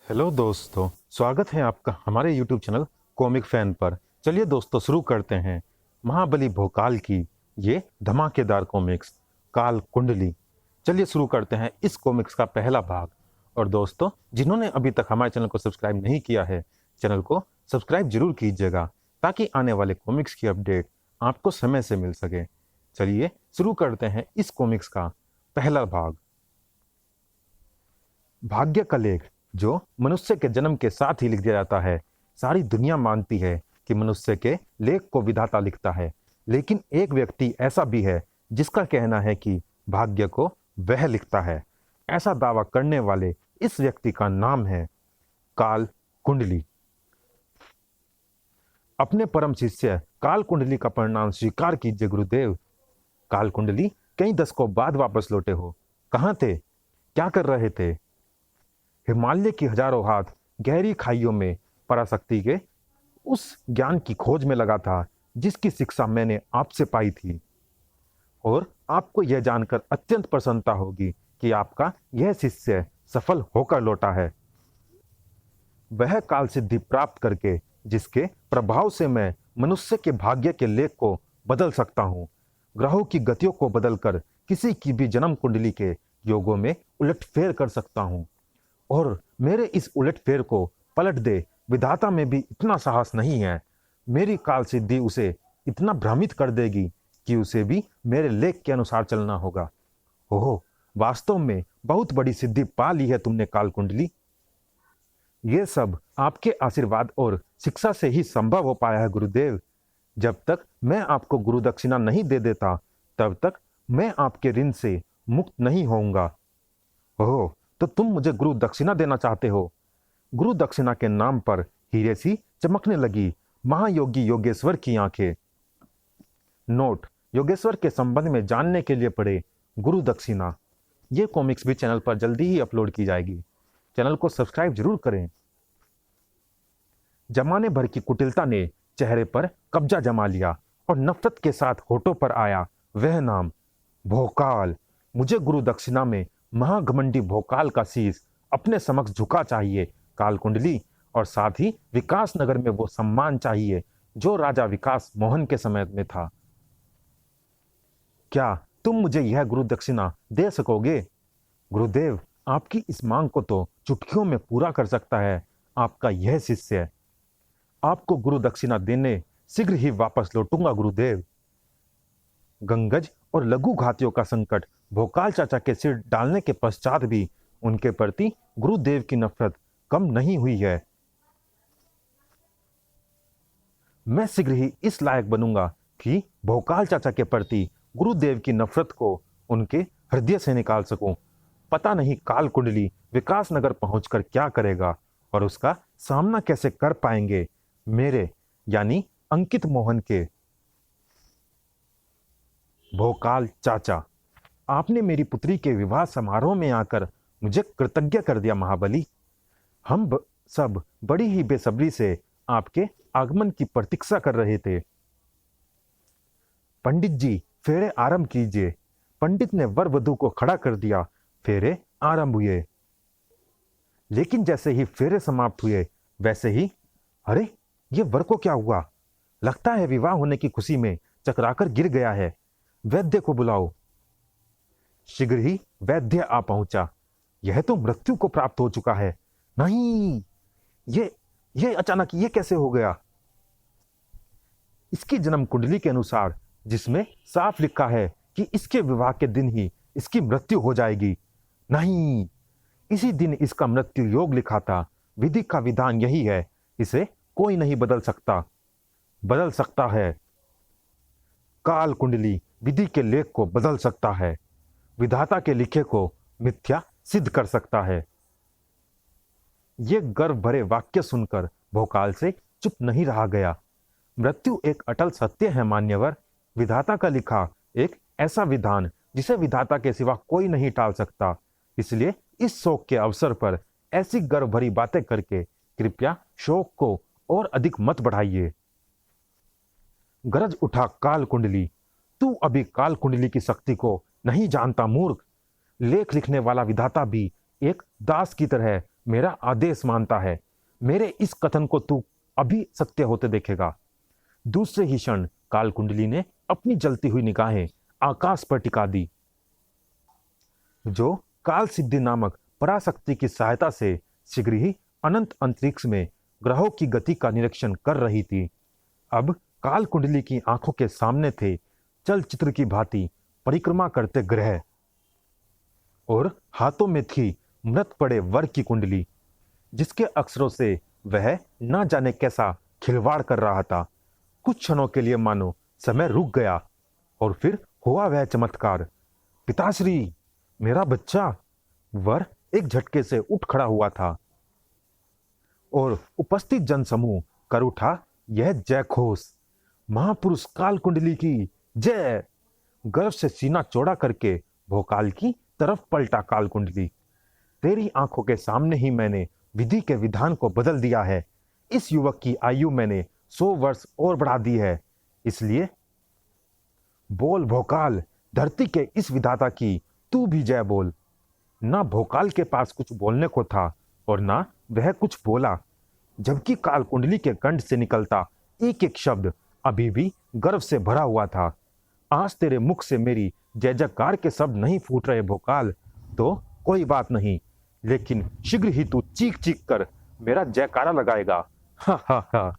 Hello दोस्तों, स्वागत है आपका हमारे YouTube चैनल कॉमिक फैन पर। चलिए दोस्तों, शुरू करते हैं महाबली भोकाल की ये धमाकेदार कॉमिक्स काल कुंडली। चलिए शुरू करते हैं इस कॉमिक्स का पहला भाग। और दोस्तों, जिन्होंने अभी तक हमारे चैनल को सब्सक्राइब नहीं किया है, चैनल को सब्सक्राइब जरूर कीजिएगा ताकि आने वाले कॉमिक्स की अपडेट आपको समय से मिल सके। चलिए शुरू करते हैं इस कॉमिक्स का पहला भाग। भाग्य का लेख जो मनुष्य के जन्म के साथ ही लिख दिया जाता है। सारी दुनिया मानती है कि मनुष्य के लेख को विधाता लिखता है, लेकिन एक व्यक्ति ऐसा भी है जिसका कहना है कि भाग्य को वह लिखता है। ऐसा दावा करने वाले इस व्यक्ति का नाम है काल कुंडली। अपने परम शिष्य काल कुंडली का परिणाम स्वीकार कीजिए गुरुदेव। काल कुंडली कई दशकों बाद वापस लौटे हो। कहाँ थे? क्या कर रहे थे? हिमालय की हजारों हाथ गहरी खाइयों में पराशक्ति के उस ज्ञान की खोज में लगा था जिसकी शिक्षा मैंने आपसे पाई थी। और आपको यह जानकर अत्यंत प्रसन्नता होगी कि आपका यह शिष्य सफल होकर लौटा है। वह काल सिद्धि प्राप्त करके जिसके प्रभाव से मैं मनुष्य के भाग्य के लेख को बदल सकता हूँ, ग्रहों की गतियों को बदलकर किसी की भी जन्म कुंडली के योगों में उलटफेर कर सकता हूँ। और मेरे इस उलटफेर को पलट दे विधाता में भी इतना साहस नहीं है। मेरी काल सिद्धि उसे इतना भ्रमित कर देगी कि उसे भी मेरे लेख के अनुसार चलना होगा। ओह, वास्तव में बहुत बड़ी सिद्धि पा ली है तुमने काल कुंडली। ये सब आपके आशीर्वाद और शिक्षा से ही संभव हो पाया है गुरुदेव। जब तक मैं आपको गुरु दक्षिणा नहीं दे देता तब तक मैं आपके ऋण से मुक्त नहीं होऊंगा। ओह, तो तुम मुझे गुरु दक्षिणा देना चाहते हो? गुरु दक्षिणा के नाम पर हीरे सी चमकने लगी महायोगी योगेश्वर की आंखें। नोट: योगेश्वर के संबंध में जानने के लिए पढ़े गुरु दक्षिणा। ये कॉमिक्स भी चैनल पर जल्दी ही अपलोड की जाएगी। चैनल को सब्सक्राइब जरूर करें। जमाने भर की कुटिलता ने चेहरे पर कब्जा जमा लिया और नफरत के साथ होठों पर आया वह नाम भोकाल। मुझे गुरु दक्षिणा में महाघमंडी भोकाल का शीश अपने समक्ष झुका चाहिए काल कुंडली, और साथ ही विकास नगर में वो सम्मान चाहिए जो राजा विकास मोहन के समय में था। क्या तुम मुझे यह गुरु दक्षिणा दे सकोगे? गुरुदेव, आपकी इस मांग को तो चुटकियों में पूरा कर सकता है आपका यह शिष्य। आपको गुरु दक्षिणा देने शीघ्र ही वापस लौटूंगा गुरुदेव। गंगज और लघु घातियों का संकट भोकाल चाचा के सिर डालने के पश्चात भी उनके प्रति गुरुदेव की नफरत कम नहीं हुई है। मैं शीघ्र ही इस लायक बनूंगा कि भोकाल चाचा के प्रति गुरुदेव की नफरत को उनके हृदय से निकाल सकूं। पता नहीं काल कुंडली विकास नगर पहुंचकर क्या करेगा और उसका सामना कैसे कर पाएंगे मेरे यानी अंकित मोहन के भोकाल चाचा। आपने मेरी पुत्री के विवाह समारोह में आकर मुझे कृतज्ञ कर दिया महाबली। हम सब बड़ी ही बेसब्री से आपके आगमन की प्रतीक्षा कर रहे थे। पंडित जी, फेरे आरंभ कीजिए। पंडित ने वर वधू को खड़ा कर दिया। फेरे आरंभ हुए। लेकिन जैसे ही फेरे समाप्त हुए वैसे ही, अरे, ये वर को क्या हुआ? लगता है विवाह होने की खुशी में चकराकर गिर गया है। वैद्य को बुलाओ। शीघ्र ही वैद्य आ पहुंचा। यह तो मृत्यु को प्राप्त हो चुका है। नहीं, ये अचानक ये कैसे हो गया? इसकी जन्म कुंडली के अनुसार, जिसमें साफ लिखा है कि इसके विवाह के दिन ही इसकी मृत्यु हो जाएगी। नहीं, इसी दिन इसका मृत्यु योग लिखा था। विधि का विधान यही है, इसे कोई नहीं बदल सकता। बदल सकता है। काल कुंडली विधि के लेख को बदल सकता है। विधाता के लिखे को मिथ्या सिद्ध कर सकता है। ये गर्व भरे वाक्य सुनकर भोकाल से चुप नहीं रहा गया। मृत्यु एक अटल सत्य है मान्यवर। विधाता का लिखा एक ऐसा विधान जिसे विधाता के सिवा कोई नहीं टाल सकता। इसलिए इस शोक के अवसर पर ऐसी गर्व भरी बातें करके कृपया शोक को और अधिक मत बढ़ाइए। गरज उठा काल कुंडली। तू अभी काल कुंडली की शक्ति को नहीं जानता मूर्ख। लेख लिखने वाला विधाता भी एक दास की तरह मेरा आदेश मानता है। मेरे इस कथन को तू अभी सत्य होते देखेगा। दूसरे ही क्षण काल कुंडली ने अपनी जलती हुई निगाहें आकाश पर टिका दी, जो काल सिद्धि नामक पराशक्ति की सहायता से शीघ्र ही अनंत अंतरिक्ष में ग्रहों की गति का निरीक्षण कर रही थी। अब काल कुंडली की आंखों के सामने थे चलचित्र की भांति परिक्रमा करते ग्रह, और हाथों में थी मृत पड़े वर की कुंडली, जिसके अक्षरों से वह ना जाने कैसा खिलवाड़ कर रहा था। कुछ क्षणों के लिए मानो समय रुक गया, और फिर हुआ वह चमत्कार। पिताश्री, मेरा बच्चा! वर एक झटके से उठ खड़ा हुआ था और उपस्थित जनसमूह कर उठा यह जय घोष, महापुरुष काल कुंडली की जय। गर्व से सीना चौड़ा करके भोकाल की तरफ पलटा काल कुंडली। तेरी आंखों के सामने ही मैंने विधि के विधान को बदल दिया है। इस युवक की आयु मैंने 100 वर्ष और बढ़ा दी है। इसलिए बोल भोकाल, धरती के इस विधाता की तू भी जय बोल। ना भोकाल के पास कुछ बोलने को था और ना वह कुछ बोला, जबकि काल कुंडली के कंठ से निकलता एक एक शब्द अभी भी गर्व से भरा हुआ था। आज तेरे मुख से मेरी जय जयकार के शब्द नहीं फूट रहे भोकाल, तो कोई बात नहीं, लेकिन शीघ्र ही तू चीख चीख कर मेरा जयकारा लगाएगा। हा हा हा।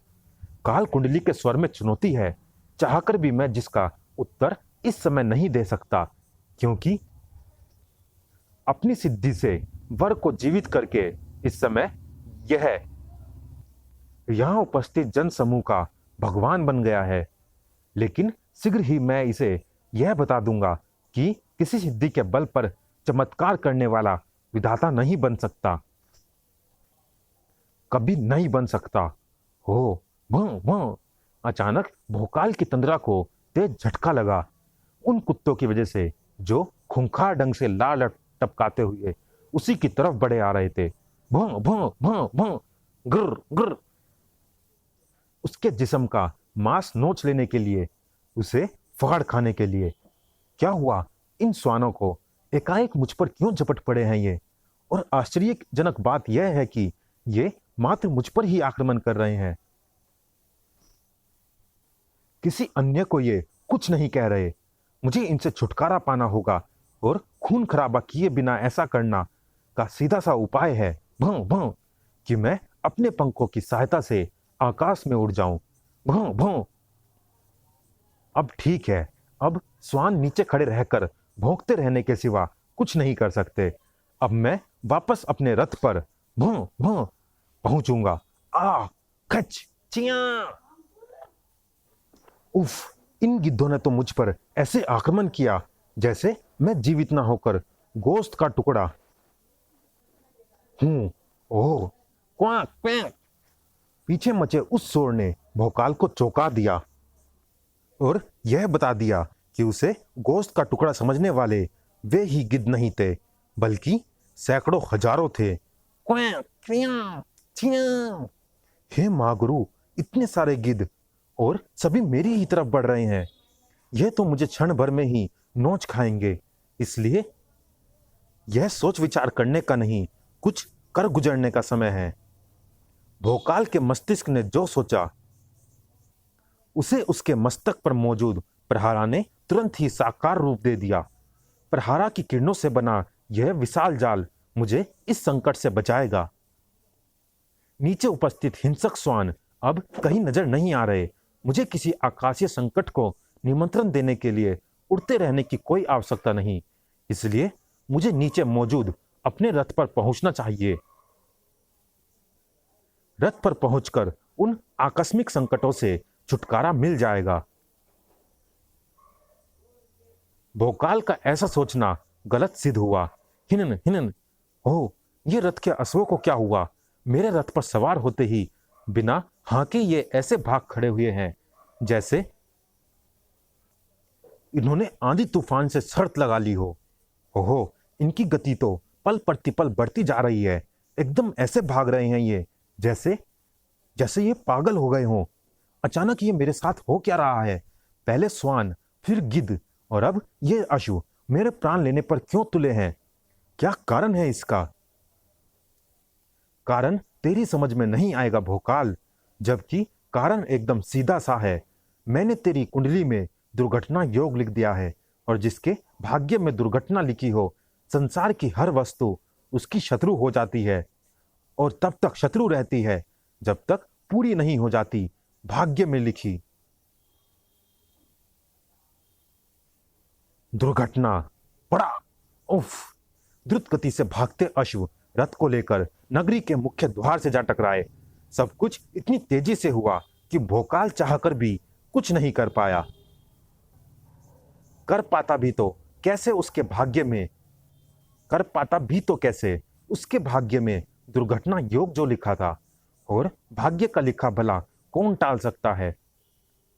काल कुंडली के स्वर में चुनौती है, चाहकर भी मैं जिसका उत्तर इस समय नहीं दे सकता, क्योंकि अपनी सिद्धि से वर को जीवित करके इस समय यह यहां उपस्थित जन समूह का भगवान बन गया है। लेकिन शीघ्र ही मैं इसे यह बता दूंगा कि किसी सिद्धि के बल पर चमत्कार करने वाला विधाता नहीं बन सकता, कभी नहीं बन सकता। हो भं भं। अचानक भोकाल की तंद्रा को तेज झटका लगा, उन कुत्तों की वजह से जो खूंखार ढंग से लाल टपकाते हुए उसी की तरफ बढ़े आ रहे थे। भं भं भं भं, गिर गिर। उसके जिस्म का मांस नोच लेने के लिए, उसे फाड़ खाने के लिए। क्या हुआ इन श्वानों को? एकाएक मुझ पर क्यों झपट पड़े हैं ये? और आश्चर्यजनक बात यह है कि ये मात्र मुझ पर ही आक्रमण कर रहे हैं, किसी अन्य को ये कुछ नहीं कह रहे। मुझे इनसे छुटकारा पाना होगा, और खून खराबा किए बिना ऐसा करना का सीधा सा उपाय है भं भं, कि मैं अपने पंखों की सहायता से आकाश में उड़ जाऊं। भं भं। अब ठीक है, अब श्वान नीचे खड़े रहकर भौंकते रहने के सिवा कुछ नहीं कर सकते। अब मैं वापस अपने रथ पर भं भं पहुंचूंगा। आ खच चिया। उफ, इन गिद्धों ने तो मुझ पर ऐसे आक्रमण किया जैसे मैं जीवित ना होकर गोश्त का टुकड़ा हूं। ओह, क्वाक क्वैक। पीछे मचे उस शोर ने भोकाल को चौंका दिया और यह बता दिया कि उसे गोश्त का टुकड़ा समझने वाले वे ही गिद्ध नहीं थे, बल्कि सैकड़ों हजारों थे। क्वैक क्विया छिया। हे मां गुरु, इतने सारे गिद्ध, और सभी मेरी ही तरफ बढ़ रहे हैं। यह तो मुझे क्षण भर में ही नोच खाएंगे। इसलिए यह सोच विचार करने का नहीं, कुछ कर गुजरने का समय है। भोकाल के मस्तिष्क ने जो सोचा उसे उसके मस्तक पर मौजूद प्रहारा ने तुरंत ही साकार रूप दे दिया। प्रहारा की किरणों से बना यह विशाल जाल मुझे इस संकट से बचाएगा। नीचे उपस्थित हिंसक श्वान अब कहीं नजर नहीं आ रहे। मुझे किसी आकाशीय संकट को निमंत्रण देने के लिए उड़ते रहने की कोई आवश्यकता नहीं, इसलिए मुझे नीचे मौजूद अपने रथ पर पहुंचना चाहिए। रथ पर पहुंचकर उन आकस्मिक संकटों से छुटकारा मिल जाएगा। भोकाल का ऐसा सोचना गलत सिद्ध हुआ। हिनन हिनन। ओह, ये रथ के अश्वों को क्या हुआ? मेरे रथ पर सवार होते ही बिना हाके ये ऐसे भाग खड़े हुए हैं जैसे इन्होंने आंधी तूफान से शर्त लगा ली हो। ओहो, इनकी गति तो पल प्रतिपल बढ़ती जा रही है। एकदम ऐसे भाग रहे हैं ये जैसे जैसे ये पागल हो गए हों। अचानक ये मेरे साथ हो क्या रहा है? पहले श्वान, फिर गिद्ध, और अब ये अश्व मेरे प्राण लेने पर क्यों तुले हैं? क्या कारण है इसका? कारण तेरी समझ में नहीं आएगा भोकाल, जबकि कारण एकदम सीधा सा है। मैंने तेरी कुंडली में दुर्घटना योग लिख दिया है, और जिसके भाग्य में दुर्घटना लिखी हो, संसार की हर वस्तु उसकी शत्रु हो जाती है, और तब तक शत्रु रहती है जब तक पूरी नहीं हो जाती भाग्य में लिखी दुर्घटना। पड़ा। उफ। द्रुत गति से भागते अश्व रथ को लेकर नगरी के मुख्य द्वार से जा टकराए। सब कुछ इतनी तेजी से हुआ कि भोकाल चाहकर भी कुछ नहीं कर पाया। कर पाता भी तो कैसे उसके भाग्य में दुर्घटना योग जो लिखा था, और भाग्य का लिखा भला कौन टाल सकता है।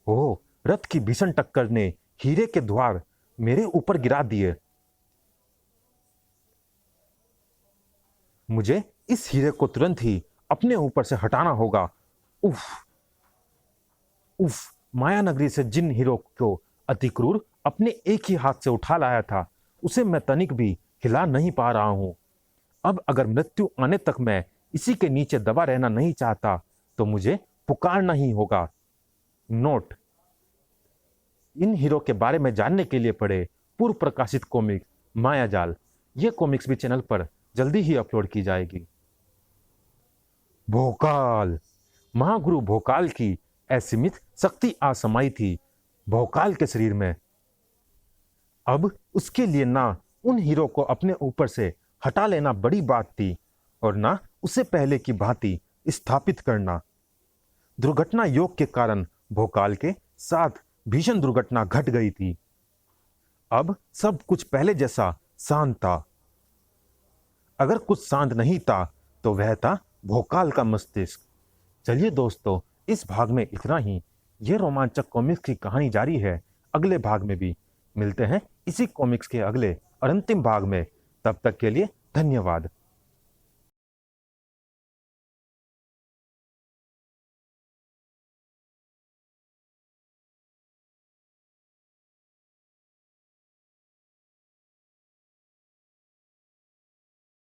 ओह, रथ की भीषण टक्कर ने हीरे के द्वार मेरे ऊपर गिरा दिए। मुझे इस हीरे को तुरंत ही अपने ऊपर से हटाना होगा। उफ उफ। माया नगरी से जिन हीरो को अति क्रूर अपने एक ही हाथ से उठा लाया था, उसे मैं तनिक भी हिला नहीं पा रहा हूं। अब अगर मृत्यु आने तक मैं इसी के नीचे दबा रहना नहीं चाहता, तो मुझे पुकारना ही होगा। नोट: इन हीरो के बारे में जानने के लिए पढ़े पूर्व प्रकाशित कॉमिक मायाजाल। ये कॉमिक्स भी चैनल पर जल्दी ही अपलोड की जाएगी। भोकाल। महागुरु भोकाल की असीमित शक्ति आसमाई थी भोकाल के शरीर में। अब उसके लिए ना उन हीरो को अपने ऊपर से हटा लेना बड़ी बात थी, और ना उसे पहले की भांति स्थापित करना। दुर्घटना योग के कारण भोकाल के साथ भीषण दुर्घटना घट गई थी। अब सब कुछ पहले जैसा शांत था। अगर कुछ शांत नहीं था तो वह था भोकाल का मस्तिष्क। चलिए दोस्तों, इस भाग में इतना ही। यह रोमांचक कॉमिक्स की कहानी जारी है अगले भाग में भी। मिलते हैं इसी कॉमिक्स के अगले और अंतिम भाग में। तब तक के लिए धन्यवाद।